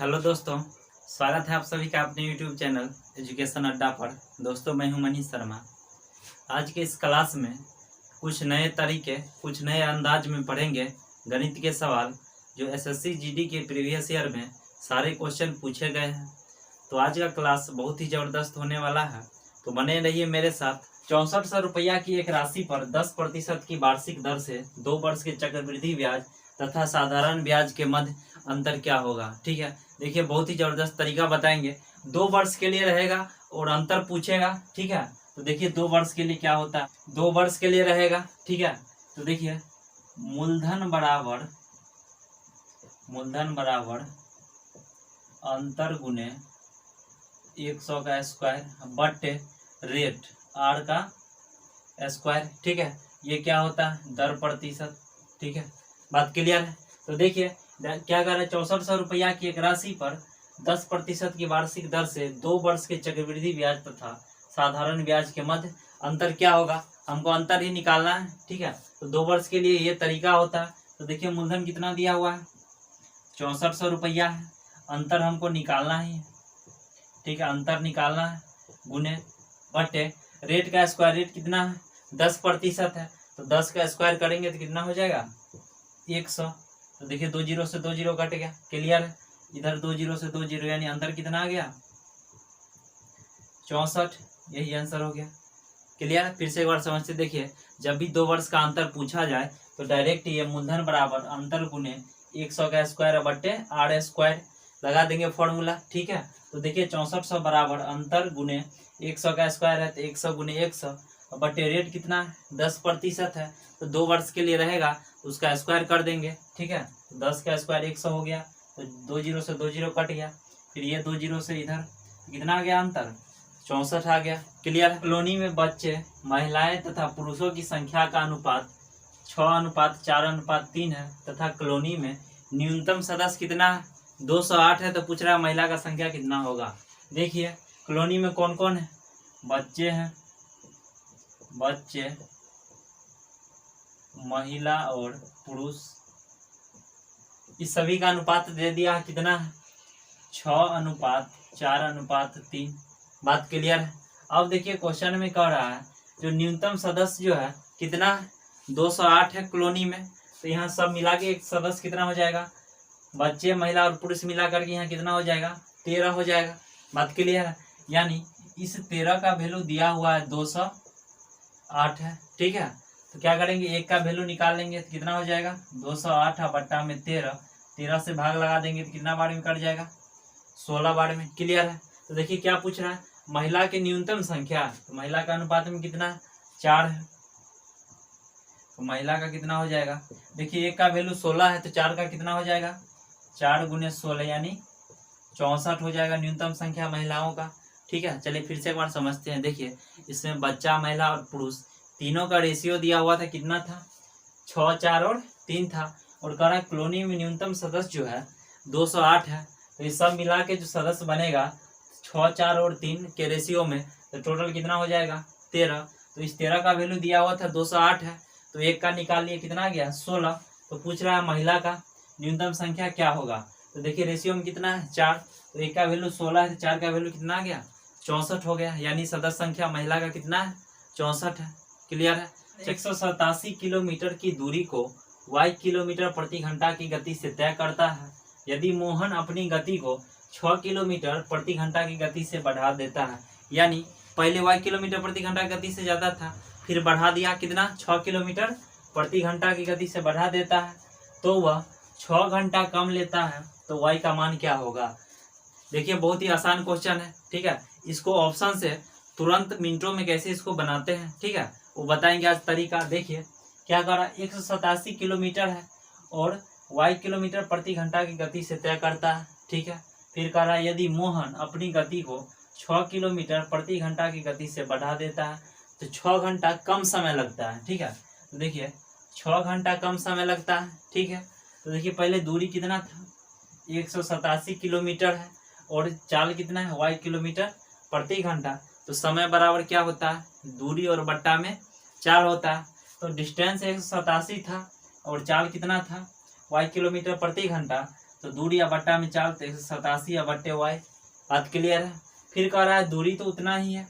Hello दोस्तों, स्वागत है आप सभी का अपने यूट्यूब चैनल एजुकेशन अड्डा पर। दोस्तों, मैं हूं मनीष शर्मा। आज के इस क्लास में कुछ नए तरीके, कुछ नए अंदाज में पढ़ेंगे गणित के सवाल जो एसएससी जीडी के प्रीवियस ईयर में सारे क्वेश्चन पूछे गए हैं। तो आज का क्लास बहुत ही ज़बरदस्त होने वाला है, तो बने रहिए मेरे साथ। 6400 रुपया की एक राशि पर 10% की वार्षिक दर से 2 वर्ष के चक्रवृद्धि ब्याज तथा साधारण ब्याज के मध्य अंतर क्या होगा। ठीक है, देखिए बहुत ही जबरदस्त तरीका बताएंगे। 2 वर्ष के लिए रहेगा और अंतर पूछेगा। ठीक है, तो देखिए 2 वर्ष के लिए क्या होता है। 2 वर्ष के लिए रहेगा, ठीक है, तो देखिए मूलधन बराबर अंतर गुने 100 का स्क्वायर बट्टे रेट R का स्क्वायर। ठीक है, ये क्या होता है, दर प्रतिशत। ठीक है, बात क्लियर है। तो देखिए क्या कर रहे हैं, 6400 रुपया की एक राशि पर 10% की वार्षिक दर से 2 वर्ष के चक्रवृद्धि ब्याज तथा साधारण ब्याज के मध्य अंतर क्या होगा, हमको अंतर ही निकालना है। ठीक है, तो 2 वर्ष के लिए ये तरीका होता है। तो देखिए मूलधन कितना दिया हुआ है, 6400 रुपया है, अंतर हमको निकालना ही है। ठीक है, अंतर निकालना है, गुने बटे रेट का स्क्वायर। रेट कितना है, 10% है, तो 10 का स्क्वायर करेंगे तो कितना हो जाएगा, 100। तो देखिए 2 जीरो से 2 जीरो कट गया, क्लियर है। इधर 2 जीरो से 2 जीरो यानी अंतर कितना आ गया, 64। यही आंसर हो गया, क्लियर है। फिर से एक बार समझते देखिए, जब भी 2 वर्ष का अंतर पूछा जाए तो डायरेक्ट ये मूलधन बराबर अंतर गुने 100 का स्क्वायर बट्टे R स्क्वायर लगा देंगे फॉर्मूला। ठीक है, तो देखिए 6400 बराबर अंतर गुने 100 का स्क्वायर है, तो 100 गुने 100 बटे रेट कितना है, 10% है, तो 2 वर्ष के लिए रहेगा, उसका स्क्वायर कर देंगे। ठीक है, तो 10 का स्क्वायर 100 हो गया, तो 2 जीरो से 2 जीरो कट गया, फिर ये 2 जीरो से इधर कितना आ गया अंतर, 64 आ गया, क्लियर। कॉलोनी में बच्चे, महिलाएं तथा पुरुषों की संख्या का अनुपात 6:4:3 है तथा कॉलोनी में न्यूनतम सदस्य कितना है, 208 है। तो पूछ रहा है महिला का संख्या कितना होगा। देखिए कॉलोनी में कौन कौन है, बच्चे हैं, बच्चे, महिला और पुरुष, इस सभी का अनुपात दे दिया है, कितना है, 6:4:3। बात क्लियर है। अब देखिए क्वेश्चन में कह रहा है जो न्यूनतम सदस्य जो है कितना है, 208 है कॉलोनी में, तो यहाँ सब मिला के एक सदस्य कितना हो जाएगा, बच्चे, महिला और पुरुष मिला करके यहाँ कितना हो जाएगा, 13 हो जाएगा। बात क्लियर है, यानी इस 13 का वैल्यू दिया हुआ है 208 है। ठीक है, तो क्या करेंगे, एक का वैल्यू निकाल लेंगे तो कितना हो जाएगा, 208 बट्टा में 13, 13 से भाग लगा देंगे तो कितना बार में कट जाएगा, 16 बार में, क्लियर है। तो देखिए क्या पूछ रहा है, महिला की न्यूनतम संख्या, तो महिला का अनुपात में कितना है, 4 है, तो महिला का कितना हो जाएगा, देखिए एक का वैल्यू 16 है, तो 4 का कितना हो जाएगा, 4 गुने 16 यानी 64 हो जाएगा न्यूनतम संख्या महिलाओं का। ठीक है, चलिए फिर से एक बार समझते हैं। देखिए इसमें बच्चा, महिला और पुरुष तीनों का रेशियो दिया हुआ था, कितना था, 6, 4 और 3 था, और कह रहा है कॉलोनी में न्यूनतम सदस्य जो है 208 है। तो ये सब मिला के जो सदस्य बनेगा 6, 4 और 3 के रेशियो में, तो टोटल कितना हो जाएगा, 13। तो इस 13 का वैल्यू दिया हुआ था 208 है, तो एक का निकाल लिए कितना आ गया, 16। तो पूछ रहा है महिला का न्यूनतम संख्या क्या होगा। तो देखिए रेशियो में कितना है, 4, तो एक का वैल्यू 16 है, तो 4 का वैल्यू कितना आ गया, 64 हो गया, यानी सदस्य संख्या महिला का कितना है, 64 है, क्लियर है। 187 किलोमीटर की दूरी को y किलोमीटर प्रति घंटा की गति से तय करता है। यदि मोहन अपनी गति को 6 किलोमीटर प्रति घंटा की गति से बढ़ा देता है, यानी पहले y किलोमीटर प्रति घंटा की गति से ज़्यादा था, फिर बढ़ा दिया कितना, 6 किलोमीटर प्रति घंटा की गति से बढ़ा देता है, तो वह 6 घंटा कम लेता है, तो y का मान क्या होगा। देखिए बहुत ही आसान क्वेश्चन है। ठीक है, इसको ऑप्शन से तुरंत मिनटों में कैसे इसको बनाते हैं, ठीक है, वो बताएंगे आज तरीका। देखिए क्या कर रहा है, 187 किलोमीटर है और y किलोमीटर प्रति घंटा की गति से तय करता है। ठीक है, फिर कह रहा है यदि मोहन अपनी गति को 6 किलोमीटर प्रति घंटा की गति से बढ़ा देता है, तो 6 घंटा कम समय लगता है। ठीक है, तो देखिए 6 घंटा कम समय लगता है। ठीक है, तो देखिए पहले दूरी कितना था, 187 किलोमीटर है और चाल कितना है, y किलोमीटर प्रति घंटा, तो समय बराबर क्या होता है, दूरी और बट्टा में चाल होता है। तो डिस्टेंस 187 था और चाल कितना था, y किलोमीटर प्रति घंटा, तो दूरी या बट्टा में चाल तो 187 या बट्टे वाई। बात क्लियर है। फिर कह रहा है दूरी तो उतना ही है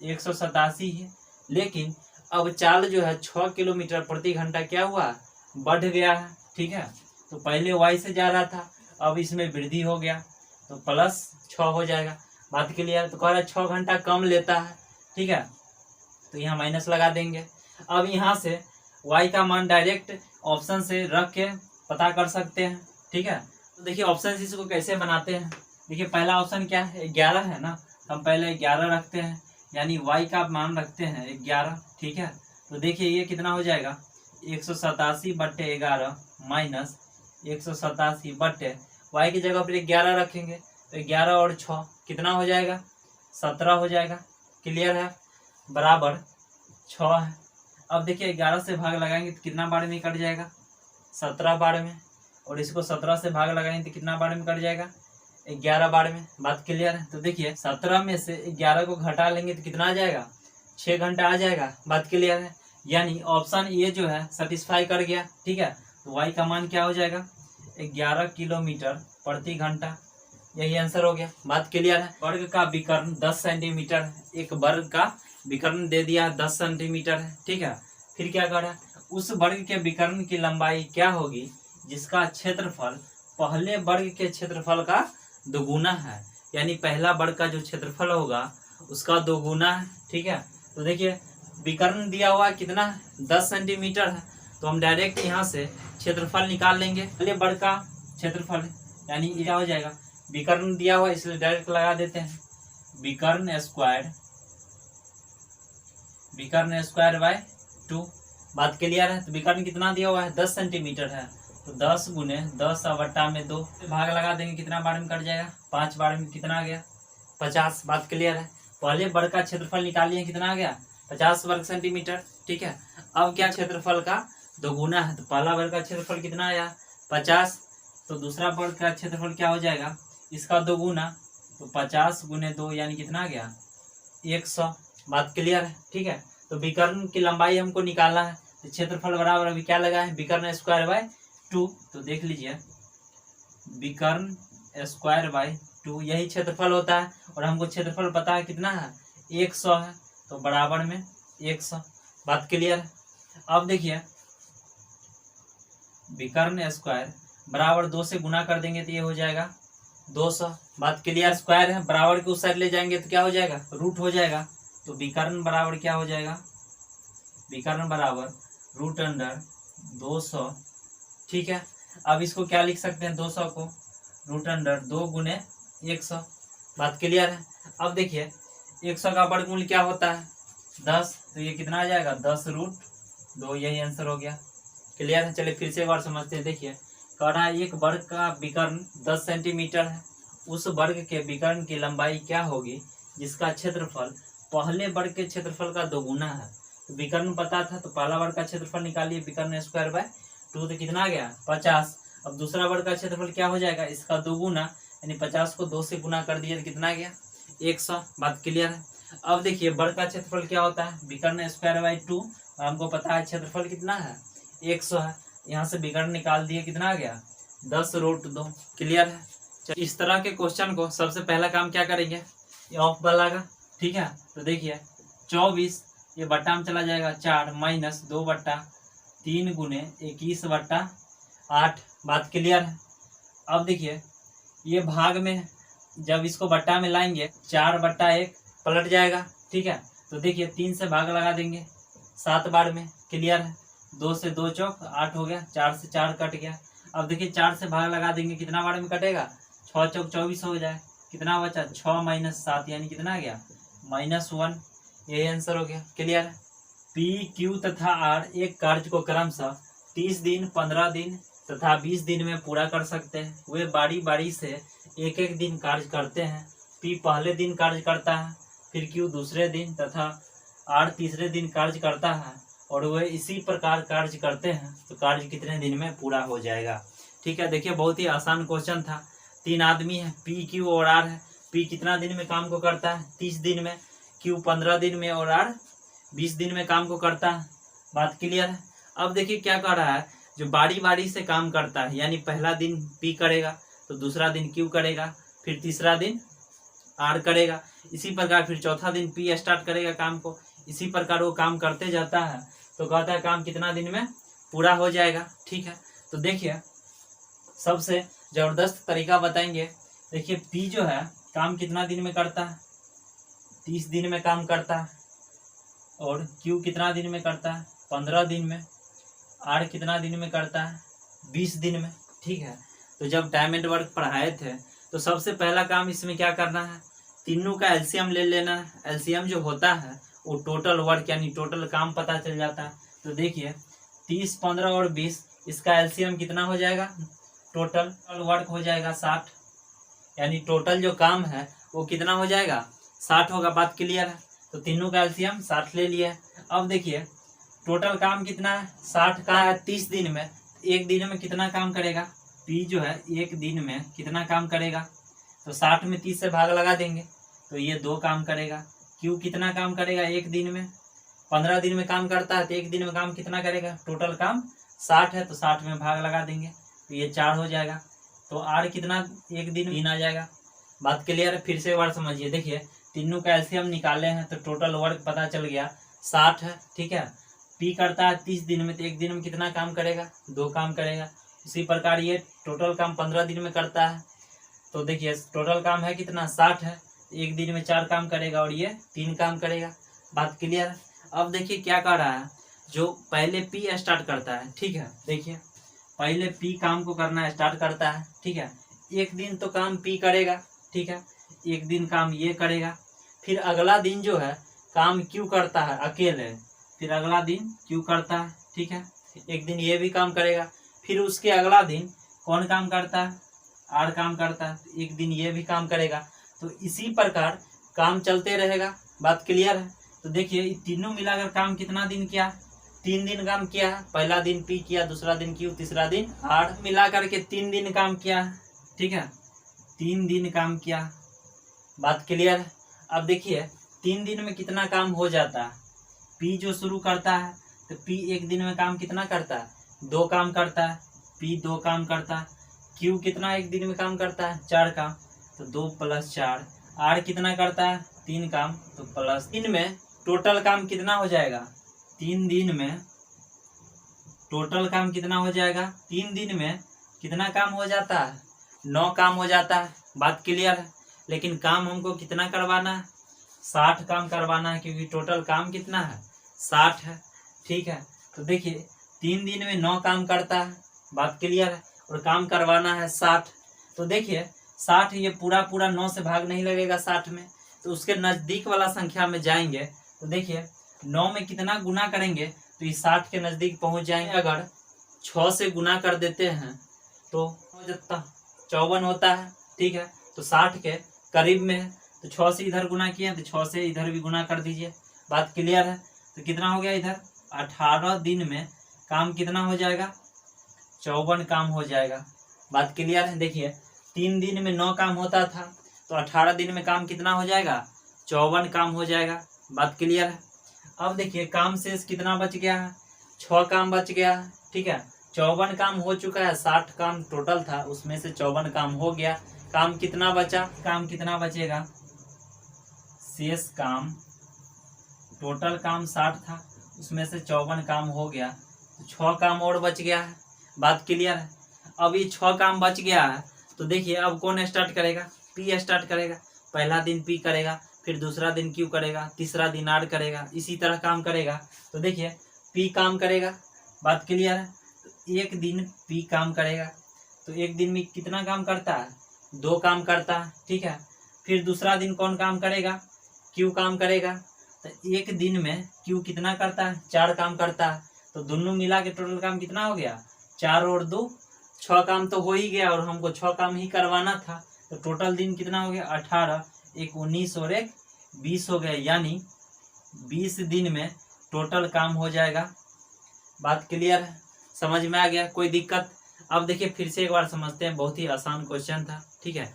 187 है, लेकिन अब चाल जो है 6 किलोमीटर प्रति घंटा क्या हुआ, बढ़ गया है। ठीक है, तो पहले वाई से जा रहा था, अब इसमें वृद्धि हो गया तो +6 हो जाएगा। बात क्लियर। तो कह रहा है 6 घंटा कम लेता है। ठीक है, तो यहाँ माइनस लगा देंगे। अब यहाँ से y का मान डायरेक्ट ऑप्शन से रख के पता कर सकते हैं। ठीक है, तो देखिए ऑप्शन से इसको कैसे बनाते हैं। देखिए पहला ऑप्शन क्या है, 11 है ना, हम पहले 11 रखते हैं, यानी y का मान रखते हैं 11। ठीक है, तो देखिए ये कितना हो जाएगा 187/11 माइनस 187 y की जगह पर 11 रखेंगे तो 11 और 6 कितना हो जाएगा 17 हो जाएगा। क्लियर है, बराबर 6 है। अब देखिए 11 से भाग लगाएंगे तो कितना बार में कट जाएगा 17 बार में, और इसको 17 से भाग लगाएंगे तो कितना बार में कट जाएगा 11 बार में। बात क्लियर है। तो देखिए 17 में से 11 को घटा लेंगे तो कितना आ जाएगा 6 घंटा आ जाएगा। बात क्लियर है, यानी ऑप्शन ए जो है सेटिस्फाई कर गया। ठीक है, तो y का मान क्या हो जाएगा 11 किलोमीटर प्रति घंटा, यही आंसर हो गया। बात क्लियर है। वर्ग का विकर्ण 10 सेंटीमीटर है, एक वर्ग का विकर्ण दे दिया 10 सेंटीमीटर है। ठीक है, फिर क्या कर रहा है, उस वर्ग के विकर्ण की लंबाई क्या होगी जिसका क्षेत्रफल पहले वर्ग के क्षेत्रफल का दोगुना है, यानी पहला वर्ग का जो क्षेत्रफल होगा उसका दोगुना है। ठीक है, तो देखिए विकर्ण दिया हुआ कितना 10 सेंटीमीटर है, तो हम डायरेक्ट यहाँ से क्षेत्रफल निकाल लेंगे। पहले वर्ग का क्षेत्रफल यानी क्या हो जाएगा, विकर्ण दिया हुआ इसलिए डायरेक्ट लगा देते हैं, विकर्ण स्क्वायर बाय 2। बात क्लियर है। तो विकर्ण कितना दिया हुआ है 10 सेंटीमीटर है, तो 10 गुने 10/2 भाग लगा देंगे, कितना बार में कट जाएगा 5 बार में, कितना आ गया 50। बात क्लियर है। पहले वर्ग का क्षेत्रफल निकालिए, कितना आ गया 50 वर्ग सेंटीमीटर। ठीक है, अब क्या क्षेत्रफल का दोगुना है, तो पहला वर्ग का क्षेत्रफल कितना आया 50, तो दूसरा वर्ग का क्षेत्रफल क्या हो जाएगा इसका दोगुना, तो 50 गुने 2 यानी कितना आ गया 100। बात क्लियर है। ठीक है, तो विकर्ण की लंबाई हमको निकालना है, तो क्षेत्रफल बराबर अभी क्या लगा है विकर्ण स्क्वायर बाय 2। तो देख लीजिए विकर्ण स्क्वायर बाय 2 यही क्षेत्रफल होता है, और हमको क्षेत्रफल पता है कितना है 100 है, तो बराबर में 100। बात क्लियर है। अब देखिए विकर्ण स्क्वायर बराबर 2 से गुना कर देंगे तो ये हो जाएगा 200। बात क्लियर। स्क्वायर है, बराबर के उस साइड ले जाएंगे तो क्या हो जाएगा रूट हो जाएगा, तो विकर्ण बराबर क्या हो जाएगा, विकर्ण बराबर √200। ठीक है, अब इसको क्या लिख सकते हैं 200 को √2 गुने 100। बात क्लियर है। अब देखिए 100 का वर्गमूल क्या होता है 10, तो ये कितना आ जाएगा 10√2, यही आंसर हो गया। क्लियर है। चलिए फिर से एक बार समझते हैं। देखिए कह रहा है एक वर्ग का विकर्ण 10 सेंटीमीटर है, उस वर्ग के विकर्ण की लंबाई क्या होगी जिसका क्षेत्रफल पहले वर्ग के क्षेत्रफल का दोगुना है। तो विकर्ण पता था, तो पहला वर्ग का क्षेत्रफल निकालिए विकर्ण स्क्वायर बाय 2, तो कितना आ गया 50। अब दूसरा वर्ग का क्षेत्रफल क्या हो जाएगा इसका दोगुना, यानी 50 को 2 से गुना कर दिए तो कितना आ गया 100। बात क्लियर है। अब देखिए वर्ग का क्षेत्रफल क्या होता है विकर्ण स्क्वायर बाय 2, और हमको पता है क्षेत्रफल कितना है 100 है, यहाँ से विकर्ण निकाल दिए कितना आ गया 10√2। क्लियर है। चलिए इस तरह के क्वेश्चन को सबसे पहला काम क्या करेंगे, ये ऑफ वाला का। ठीक है, तो देखिए 24 ये बट्टा में चला जाएगा 4 माइनस 2/3 गुने 21/8। बात क्लियर है। अब देखिए ये भाग में जब इसको बट्टा में लाएंगे 4/1 पलट जाएगा। ठीक है, तो देखिए 3 से भाग लगा देंगे 7 बार में। क्लियर है। 2 से 2 चौक 8 हो गया, 4 से 4 कट गया। अब देखिए 4 से भाग लगा देंगे कितना बार में कटेगा 6 चौक 24 हो जाए, कितना बचा 6 माइनस 7 यानी कितना आ गया -1, यही आंसर हो गया। क्लियर है। P, Q तथा R एक कार्य को क्रमशः 30 दिन 15 दिन तथा 20 दिन में पूरा कर सकते हैं। वे बारी बारी से एक एक दिन कार्य करते हैं। P पहले दिन कार्य करता है, फिर Q दूसरे दिन तथा R तीसरे दिन कार्य करता है, और वे इसी प्रकार कार्य करते हैं तो कार्य कितने दिन में पूरा हो जाएगा। ठीक है, देखिए बहुत ही आसान क्वेश्चन था। 3 आदमी है P, Q और R है। P कितना दिन में काम को करता है 30 दिन में, Q 15 दिन में और R 20 दिन में काम को करता है। बात क्लियर है। अब देखिए क्या कर रहा है, जो बारी बारी से काम करता है, यानी पहला दिन पी करेगा तो दूसरा दिन क्यू करेगा, फिर तीसरा दिन आर करेगा, इसी प्रकार फिर चौथा दिन पी स्टार्ट करेगा काम को, इसी प्रकार वो काम करते जाता है। तो कहता है काम कितना दिन में पूरा हो जाएगा। ठीक है, तो देखिए सबसे जबरदस्त तरीका बताएंगे। देखिए पी जो है काम कितना दिन में करता है, 30 दिन में काम करता है, और क्यू कितना दिन में करता है, 15 दिन में, आर कितना दिन में करता है, 20 दिन में। ठीक है, तो जब टाइम एंड वर्क पढ़ाए थे तो सबसे पहला काम इसमें क्या करना है, तीनों का एलसीएम ले लेना है। एलसीएम जो होता है वो टोटल वर्क यानी टोटल काम पता चल जाता है। तो देखिए 30, 15 और 20, इसका एलसीएम कितना हो जाएगा, टोटल वर्क हो जाएगा 60, यानी टोटल जो काम है वो कितना हो जाएगा, 60 होगा। बात क्लियर है, तो तीनों का एलसीएम 60 ले लिया है। अब देखिए टोटल काम कितना है, 60 का है 30 दिन में, एक दिन में कितना काम करेगा, पी जो है एक दिन में कितना काम करेगा, तो 60 में 30 से भाग लगा देंगे तो ये 2 काम करेगा। क्यू कितना काम करेगा, एक दिन में, 15 दिन में काम करता है तो एक दिन में काम कितना करेगा, टोटल काम 60 है तो 60 में भाग लगा देंगे तो ये 4 हो जाएगा। तो आर कितना, एक दिन आ जाएगा। बात क्लियर है, फिर से एक बार समझिए। देखिए तीनों का एलसीएम निकाले हैं तो टोटल वर्क पता चल गया 60 है। ठीक है, पी करता है 30 दिन में तो एक दिन में कितना काम करेगा, 2 काम करेगा। इसी प्रकार ये टोटल काम 15 दिन में करता है तो देखिए टोटल काम है कितना, 60 है, एक दिन में 4 काम करेगा और ये 3 काम करेगा। बात क्लियर है। अब देखिए क्या कर रहा है, जो पहले पी स्टार्ट करता है। ठीक है, देखिए पहले पी काम को करना स्टार्ट करता है। ठीक है, एक दिन तो काम पी करेगा, ठीक है, एक दिन काम ये करेगा, फिर अगला दिन जो है काम क्यू करता है अकेले, फिर अगला दिन क्यू करता है। ठीक है, एक दिन ये भी काम करेगा, फिर उसके अगला दिन कौन काम करता है, आर काम करता है, एक दिन ये भी काम करेगा। तो इसी प्रकार काम चलते रहेगा। बात क्लियर है। तो देखिए तीनों मिलाकर काम कितना दिन किया, 3 दिन काम किया है। पहला दिन पी किया, दूसरा दिन क्यू, तीसरा दिन आर, मिला करके 3 दिन काम किया है। ठीक है, 3 दिन काम किया। बात क्लियर है। अब देखिए 3 दिन में कितना काम हो जाता है, पी जो शुरू करता है तो पी एक दिन में काम कितना करता है, 2 काम करता है, पी 2 काम करता है। क्यू कितना एक दिन में काम करता है, 4 काम, तो 2 + 4। आर कितना करता है, 3 काम, तो +3 में टोटल काम कितना हो जाएगा, 3 दिन में टोटल काम कितना हो जाएगा, 3 दिन में कितना काम हो जाता है, 9 काम हो जाता है। बात क्लियर है। लेकिन काम हमको कितना करवाना है, 60 काम करवाना है, क्योंकि टोटल काम कितना है, 60 है। ठीक है, तो देखिए 3 दिन में 9 काम करता है। बात क्लियर है, और काम करवाना है 60। तो देखिए 60 ये पूरा 9 से भाग नहीं लगेगा 60 में, तो उसके नज़दीक वाला संख्या में जाएंगे तो देखिए 9 में कितना गुना करेंगे तो ये 60 के नज़दीक पहुंच जाएंगे। अगर 6 से गुना कर देते हैं तो 54 होता है। ठीक है, तो 60 के करीब में है, तो 6 से इधर गुना किए तो 6 से इधर भी गुना कर दीजिए। बात क्लियर है। तो कितना हो गया, इधर 18 दिन में काम कितना हो जाएगा, 54 काम हो जाएगा। बात क्लियर है। देखिए 3 दिन में 9 काम होता था तो 18 दिन में काम कितना हो जाएगा, 54 काम हो जाएगा। बात क्लियर है। अब देखिए काम शेष कितना बच गया है, 6 काम बच गया है। ठीक है, 54 काम हो चुका है, 60 काम टोटल था, उसमें से 54 काम हो गया। काम कितना बचा, काम कितना बचेगा, शेष काम, टोटल काम 60 था, उसमें से 54 काम हो गया, तो 6 काम और बच गया है। बात क्लियर है। अब ये 6 काम बच गया है तो देखिए अब कौन स्टार्ट करेगा, पी स्टार्ट करेगा। पहला दिन पी करेगा, फिर दूसरा दिन क्यू करेगा, तीसरा दिन आर करेगा, इसी तरह काम करेगा। तो देखिए पी काम करेगा। बात क्लियर है। तो एक दिन पी काम करेगा तो एक दिन में कितना काम करता है, 2 काम करता है। ठीक है, फिर दूसरा दिन कौन काम करेगा, क्यू काम करेगा। तो एक दिन में क्यू कितना करता है, 4 काम करता है। तो दोनों मिला के टोटल काम कितना हो गया, 4 और 2 6 काम तो हो ही गया, और हमको 6 काम ही करवाना था। तो टोटल दिन कितना हो गया, 18, 1 19 और 1 20 हो गया, यानी 20 दिन में टोटल काम हो जाएगा। बात क्लियर है, समझ में आ गया, कोई दिक्कत। अब देखिए फिर से एक बार समझते हैं, बहुत ही आसान क्वेश्चन था। ठीक है,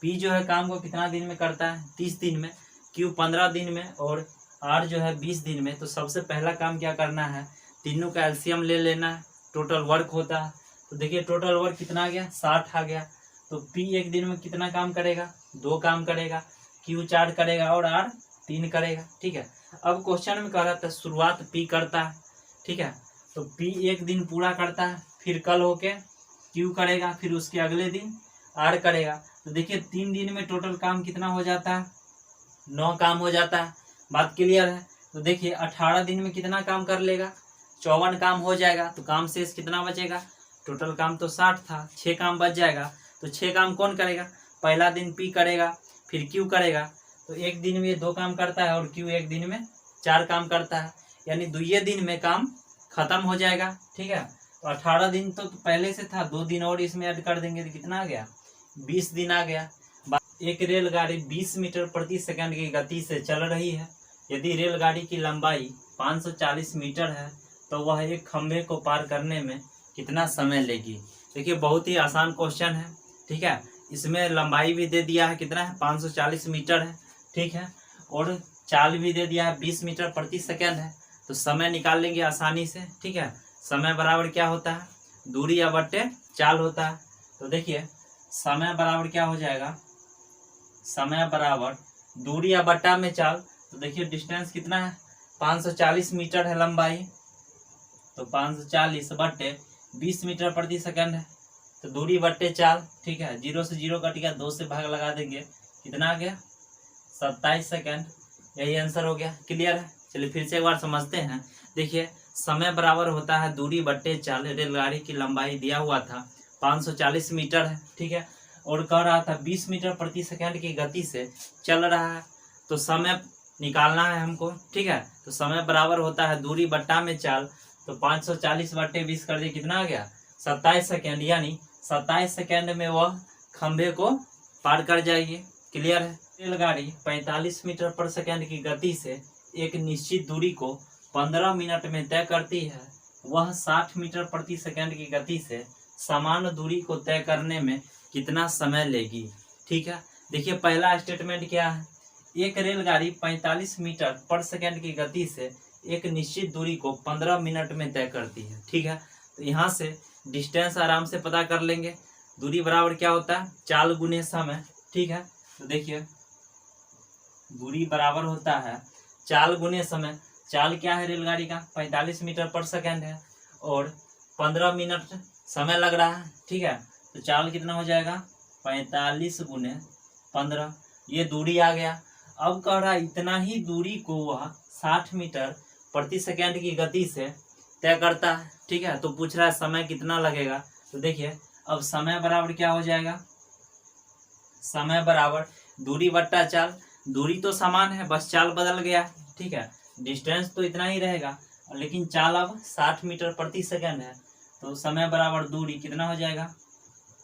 पी जो है काम को कितना दिन में करता है, 30 दिन में, क्यू 15 दिन में, और आर जो है 20 दिन में। तो सबसे पहला काम क्या करना है, तीनों का एलसीएम ले लेना है। टोटल वर्क होता है। तो देखिए टोटल वर्क कितना आ गया, 60 आ गया। तो P एक दिन में कितना काम करेगा, 2 काम करेगा, Q 4 करेगा और R 3 करेगा। ठीक है, अब क्वेश्चन में कह रहा था शुरुआत P करता है। ठीक है, तो P एक दिन पूरा करता है, फिर कल होके Q करेगा, फिर उसके अगले दिन R करेगा। तो देखिए 3 दिन में टोटल काम कितना हो जाता है, 9 काम हो जाता है। बात क्लियर है। तो देखिए 18 दिन में कितना काम कर लेगा, 54 काम हो जाएगा। तो काम शेष कितना बचेगा, टोटल काम तो 60 था, 6 काम बच जाएगा। तो 6 काम कौन करेगा, पहला दिन P करेगा, फिर Q करेगा। तो एक दिन में 2 काम करता है और Q एक दिन में 4 काम करता है, यानी 2 दिन में काम खत्म हो जाएगा। ठीक है, तो 18 दिन तो पहले से था, 2 दिन और इसमें ऐड कर देंगे तो कितना आ गया, 20 दिन आ गया। एक रेलगाड़ी 20 मीटर प्रति सेकंड की गति से चल रही है। यदि रेलगाड़ी की लंबाई 540 मीटर है तो वह एक खंभे को पार करने में कितना समय लेगी। देखिए बहुत ही आसान क्वेश्चन है। ठीक है, इसमें लंबाई भी दे दिया है, कितना है, 540 मीटर है। ठीक है, और चाल भी दे दिया है, 20 मीटर प्रति सेकंड है। तो समय निकाल लेंगे आसानी से। ठीक है, समय बराबर क्या होता है, दूरी या बट्टे चाल होता है। तो देखिए समय बराबर क्या हो जाएगा, समय बराबर दूरी या बट्टा में चाल। तो देखिए डिस्टेंस कितना है, 540 मीटर है लंबाई, तो 540 बट्टे 20 मीटर प्रति सेकंड है, तो दूरी बट्टे चाल। ठीक है, 0 से 0 कट गया, 2 से भाग लगा देंगे, कितना आ गया, 27 सेकंड। यही आंसर हो गया। क्लियर है। चलिए फिर से एक बार समझते हैं। देखिए समय बराबर होता है दूरी बट्टे चाल। रेलगाड़ी की लंबाई दिया हुआ था 540 मीटर है। ठीक है, और कह रहा था 20 मीटर प्रति सेकंड की गति से चल रहा है, तो समय निकालना है हमको। ठीक है, तो समय बराबर होता है दूरी बट्टा में चाल। तो 540 बट्टे 20 कर दिए, कितना आ गया, 27 सेकेंड। यानी 27 सेकेंड में वह खंभे को पार कर जाएगी। क्लियर है। रेलगाड़ी 45 मीटर पर सेकेंड की गति से एक निश्चित दूरी को 15 मिनट में तय करती है। वह 60 मीटर प्रति सेकेंड की गति से समान दूरी को तय करने में कितना समय लेगी। ठीक है, देखिए पहला स्टेटमेंट क्या है, एक रेलगाड़ी 45 मीटर पर सेकेंड की गति से एक निश्चित दूरी को 15 मिनट में तय करती है। ठीक है, तो यहाँ से डिस्टेंस आराम से पता कर लेंगे। दूरी बराबर क्या होता है, चाल गुने समय। ठीक है, तो देखिए दूरी बराबर होता है चाल गुने समय। चाल क्या है रेलगाड़ी का, 45 मीटर पर सेकेंड है और 15 मिनट समय लग रहा है। ठीक है, तो चाल कितना हो जाएगा, 45 गुने 15, ये दूरी आ गया। अब कह रहा है इतना ही दूरी को वह 60 मीटर प्रति सेकेंड की गति से तय करता है। ठीक है, तो पूछ रहा है समय कितना लगेगा। तो देखिए अब समय बराबर क्या हो जाएगा, समय बराबर दूरी बट्टा चाल। दूरी तो समान है, बस चाल बदल गया है। ठीक है, डिस्टेंस तो इतना ही रहेगा, लेकिन चाल अब 60 मीटर प्रति सेकेंड है। तो समय बराबर दूरी कितना हो जाएगा,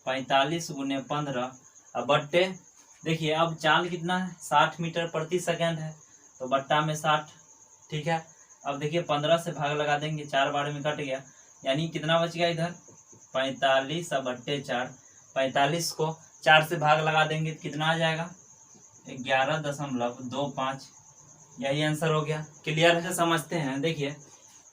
45 गुने 15 अब बट्टे, देखिए अब चाल कितना है, 60 मीटर प्रति सेकेंड है, तो बट्टा में 60। ठीक है, अब देखिए 15 से भाग लगा देंगे, 4 बार में कट गया, यानी कितना बच गया इधर, 45 अब बट्टे 4। 45 को 4 से भाग लगा देंगे तो कितना आ जाएगा, 11.25। यही आंसर हो गया। क्लियर है, समझते हैं। देखिए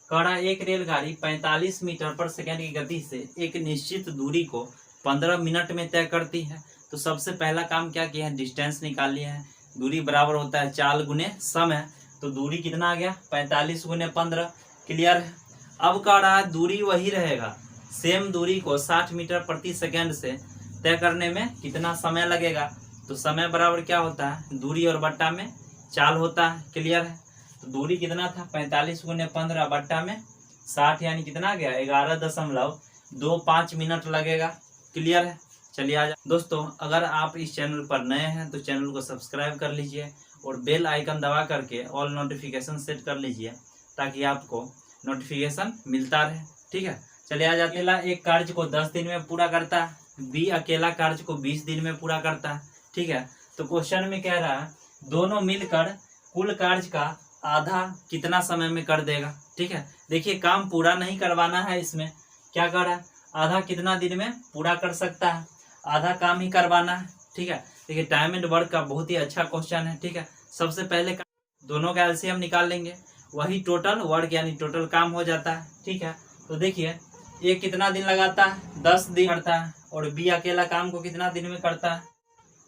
कह रहा एक रेलगाड़ी 45 मीटर पर सेकेंड की गति से एक निश्चित दूरी को 15 मिनट में तय करती है। तो सबसे पहला काम क्या किया है, डिस्टेंस निकाल लिया है। दूरी बराबर होता है चाल गुने समय, तो दूरी कितना आ गया, 45 गुने 15। क्लियर है। अब कह रहा है दूरी वही रहेगा, सेम दूरी को 60 मीटर प्रति सेकेंड से तय करने में कितना समय लगेगा। तो समय बराबर क्या होता है, दूरी और बट्टा में चाल होता है। क्लियर है, तो दूरी कितना था, 45 गुने 15 बट्टा में 60, यानी कितना आ गया, 11.25 मिनट लगेगा। क्लियर है। चलिए आ जाए दोस्तों, अगर आप इस चैनल पर नए हैं तो चैनल को सब्सक्राइब कर लीजिए और बेल आइकन दबा करके ऑल नोटिफिकेशन सेट कर लीजिए ताकि आपको नोटिफिकेशन मिलता रहे। ठीक है, चलिए आ जाते हैं। एक कार्य को 10 दिन में पूरा करता है, बी अकेला कार्य को 20 दिन में पूरा करता है। ठीक है, तो क्वेश्चन में कह रहा है दोनों मिलकर कुल कार्य का आधा कितना समय में कर देगा। ठीक है, देखिए काम पूरा नहीं करवाना है, इसमें क्या कर रहा है, आधा कितना दिन में पूरा कर सकता है, आधा काम ही करवाना है। ठीक है, देखिए टाइम एंड वर्क का बहुत ही अच्छा क्वेश्चन है। ठीक है, सबसे पहले दोनों का एलसीएम निकाल लेंगे, वही टोटल वर्क यानी टोटल काम हो जाता है। ठीक है, तो देखिए ए कितना दिन लगाता है, 10 दिन करता है, और बी अकेला काम को कितना दिन में करता है,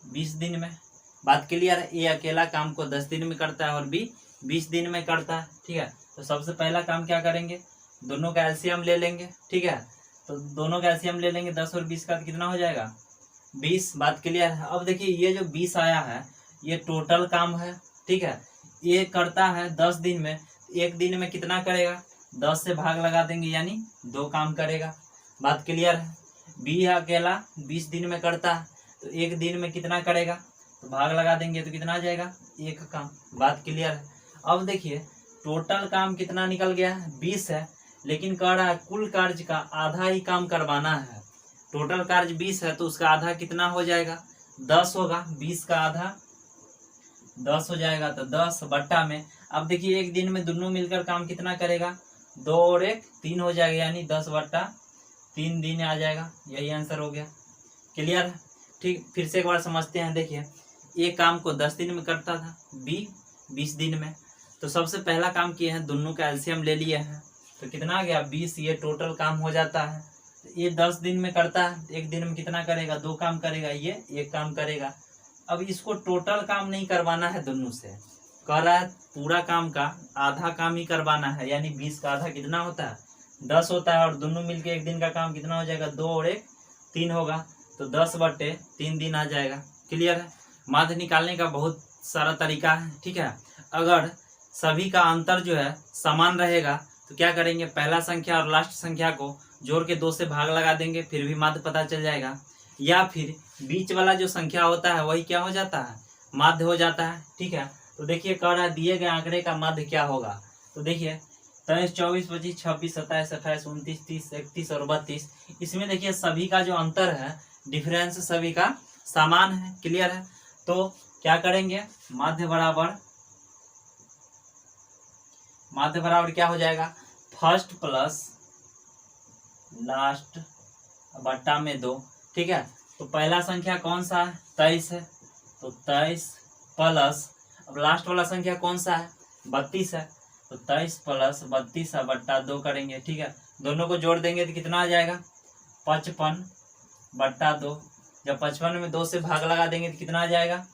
20 दिन में। बात क्लियर है, ए अकेला काम को 10 दिन में करता है और बी 20 दिन में करता है। ठीक है, तो सबसे पहला काम क्या करेंगे, दोनों का एलसीएम ले लेंगे। ठीक है, तो दोनों का एलसीएम ले लेंगे, 10 और 20 का कितना हो जाएगा, 20। बात क्लियर है। अब देखिए ये जो 20 आया है ये टोटल काम है। ठीक है, ये करता है 10 दिन में, एक दिन में कितना करेगा, 10 से भाग लगा देंगे यानी 2 काम करेगा। बात क्लियर है। बी अकेला 20 दिन में करता है तो एक दिन में कितना करेगा, तो भाग लगा देंगे तो कितना आ जाएगा, 1 काम। बात क्लियर है। अब देखिए टोटल काम कितना निकल गया है, 20 है, लेकिन कह रहा है कुल कार्य का आधा ही काम करवाना है। टोटल कार्य 20 है तो उसका आधा कितना हो जाएगा, 10 होगा। 20 का आधा 10 हो जाएगा, तो 10 बट्टा में, अब देखिए एक दिन में दोनों मिलकर काम कितना करेगा, 2 और 1 3 हो जाएगा, यानी 10 बट्टा 3 दिन आ जाएगा। यही आंसर हो गया। क्लियर है। ठीक, फिर से एक बार समझते हैं। देखिए ये काम को 10 दिन में करता था, बी 20 दिन में। तो सबसे पहला काम किए हैं, दोनों का एलसीएम ले लिए हैं, तो कितना आ गया, 20। ये टोटल काम हो जाता है। ये 10 दिन में करता है, एक दिन में कितना करेगा, 2 काम करेगा, ये 1 काम करेगा। अब इसको टोटल काम नहीं करवाना है दोनों से, कह रहा है पूरा काम का आधा काम ही करवाना है, यानी 20 का आधा कितना होता है, 10 होता है, और दोनों मिलके एक दिन का काम कितना हो जाएगा, 2 और 1 3 होगा, तो 10 बट्टे 3 दिन आ जाएगा। क्लियर है। माध्य निकालने का बहुत सारा तरीका है। ठीक है, अगर सभी का अंतर जो है समान रहेगा तो क्या करेंगे, पहला संख्या और लास्ट संख्या को जोड़ के 2 से भाग लगा देंगे, फिर भी माध्य पता चल जाएगा। या फिर बीच वाला जो संख्या होता है वही क्या हो जाता है, माध्य हो जाता है। ठीक है, तो देखिए कह रहा है दिए गए आंकड़े का माध्य क्या होगा, तो देखिए 23, 24, 25, 26, 27, 28, 29, 30, 31 और 32, इसमें देखिए सभी का जो अंतर है, डिफरेंस सभी का समान है। क्लियर है। तो क्या करेंगे, माध्य बराबर क्या हो जाएगा, फर्स्ट प्लस लास्ट बट्टा में 2। ठीक है, तो पहला संख्या कौन सा है, 23 है, तो 23 प्लस, अब लास्ट वाला संख्या कौन सा है, 32 है, तो 23 प्लस 32 बट्टा 2 करेंगे। ठीक है, दोनों को जोड़ देंगे तो कितना आ जाएगा, 55 बट्टा 2। जब 55 में 2 से भाग लगा देंगे तो कितना आ जाएगा,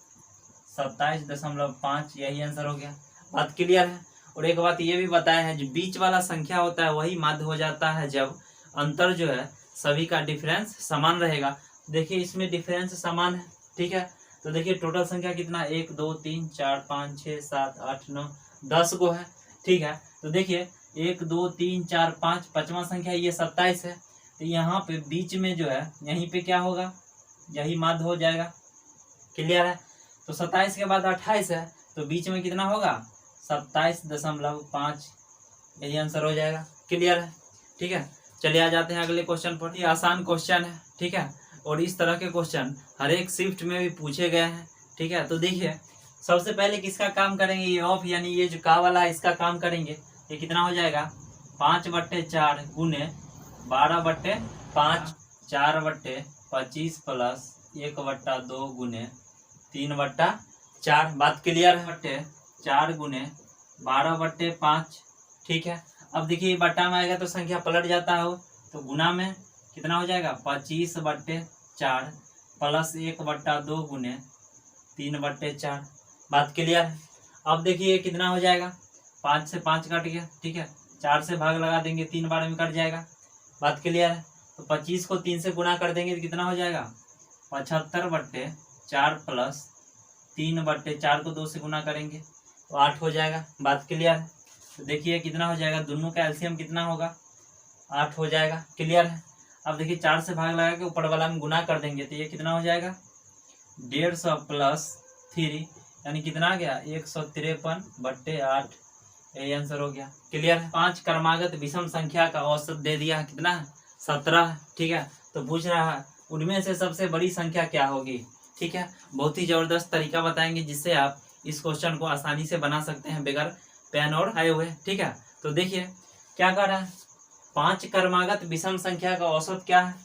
27.5। यही आंसर हो गया। बात क्लियर है। और एक बात ये भी बताया है, जो बीच वाला संख्या होता है वही माध्य हो जाता है जब अंतर जो है सभी का डिफरेंस समान रहेगा। देखिए इसमें डिफरेंस समान है। ठीक है, तो देखिए टोटल संख्या कितना, 1 2 3 4 5 6 7 8 9 10 गो है। ठीक है, तो देखिए 1 2 3 4 5, पांचवा संख्या ये 27 है, तो यहाँ पे बीच में जो है यहीं पे क्या होगा, यही माध्य हो जाएगा। क्लियर है। तो 27 के बाद 28 है, तो बीच में कितना होगा, 27.5। यही आंसर हो जाएगा। क्लियर है। ठीक है, चलिए आ जाते हैं अगले क्वेश्चन पर। ये आसान क्वेश्चन है। ठीक है, और इस तरह के क्वेश्चन हर एक शिफ्ट में भी पूछे गए हैं। ठीक है, तो देखिए सबसे पहले किसका काम करेंगे, ये ऑफ यानी ये जो का वाला है इसका काम करेंगे। ये कितना हो जाएगा, 5/4 गुने 12/5, 4/25 प्लस 1/2 गुने 3/4। बात क्लियर है। 4 गुने 12/5। ठीक है, अब देखिए बट्टा में आएगा तो संख्या पलट जाता हो, तो गुना में कितना हो जाएगा, 25/4 प्लस 1/2 गुने 3/4। बात क्लियर है। अब देखिए कितना हो जाएगा, 5 से 5 कट गया। ठीक है, 4 से भाग लगा देंगे, 3 बार में कट जाएगा। बात क्लियर है। तो 25 को 3 से गुना कर देंगे तो कितना हो जाएगा, 75/4 प्लस 3/4 को 2 से गुना करेंगे तो 8 हो जाएगा। बात क्लियर है। तो देखिए कितना हो जाएगा, दोनों का एलसीएम कितना होगा, 8 हो जाएगा। क्लियर है। अब देखिए 4 से भाग लगा के ऊपर वाला में गुना कर देंगे तो ये कितना हो जाएगा, 150 प्लस 3 यानी कितना आ गया, 153/8। यही आंसर हो गया। क्लियर है। 5 क्रमागत विषम संख्या का औसत दे दिया, कितना है, 17। ठीक है, तो पूछ रहा है उनमें से सबसे बड़ी संख्या क्या होगी। ठीक है, बहुत ही जबरदस्त तरीका बताएंगे जिससे आप इस क्वेश्चन को आसानी से बना सकते हैं बगैर पेन और आए हुए। ठीक है, तो देखिए क्या कर रहा है, 5 क्रमागत विषम संख्या का औसत क्या है,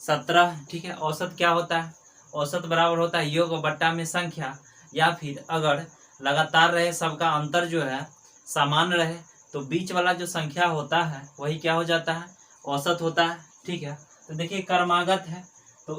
17। ठीक है, औसत क्या होता है, औसत बराबर होता है योग बट्टा में संख्या, या फिर अगर लगातार रहे सबका अंतर जो है समान रहे तो बीच वाला जो संख्या होता है वही क्या हो जाता है, औसत होता है, ठीक है। तो देखिए क्रमागत है तो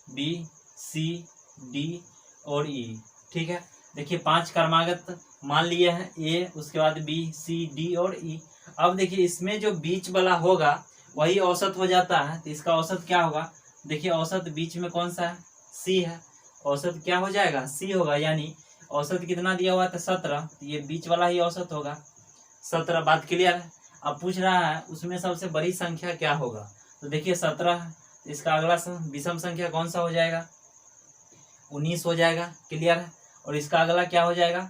बी सी डी और ई, ठीक है। देखिए 5 क्रमागत मान लिए हैं, ए, उसके बाद बी सी डी और ई। अब देखिए इसमें जो बीच वाला होगा वही औसत हो जाता है, तो इसका औसत क्या होगा, देखिए औसत बीच में कौन सा है, सी है, औसत क्या हो जाएगा, सी होगा, यानी औसत कितना दिया हुआ था 17, तो ये बीच वाला ही औसत होगा 17। बात क्लियर है। अब पूछ रहा है उसमें सबसे बड़ी संख्या क्या होगा, तो देखिए 17 है, तो इसका अगला विषम संख्या कौन सा हो जाएगा, 19 हो जाएगा, क्लियर है। और इसका अगला क्या हो जाएगा,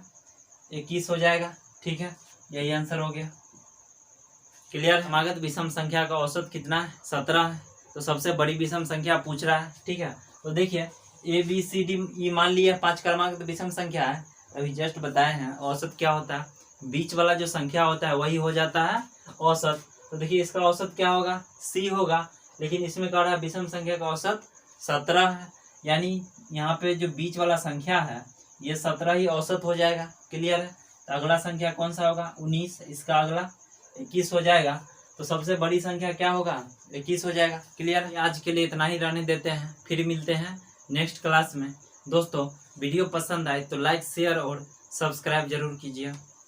21 हो जाएगा, ठीक है। यही आंसर हो गया, क्लियर। क्रमागत विषम संख्या का औसत कितना है, 17 है, तो सबसे बड़ी विषम संख्या पूछ रहा है, ठीक है। तो देखिए A B C D E मान लिया 5 क्रमागत विषम संख्या है, अभी जस्ट बताए हैं औसत क्या होता है, बीच वाला जो संख्या होता है वही हो जाता है औसत। तो देखिए इसका औसत क्या होगा, सी होगा, लेकिन इसमें कह रहा है विषम संख्या का औसत 17 है, यानी यहाँ पे जो बीच वाला संख्या है ये 17 ही औसत हो जाएगा, क्लियर है। तो अगला संख्या कौन सा होगा, 19, इसका अगला 21 हो जाएगा, तो सबसे बड़ी संख्या क्या होगा, 21 हो जाएगा, क्लियर। आज के लिए इतना ही रहने देते हैं, फिर मिलते हैं नेक्स्ट क्लास में। दोस्तों वीडियो पसंद आए तो लाइक शेयर और सब्सक्राइब जरूर कीजिए।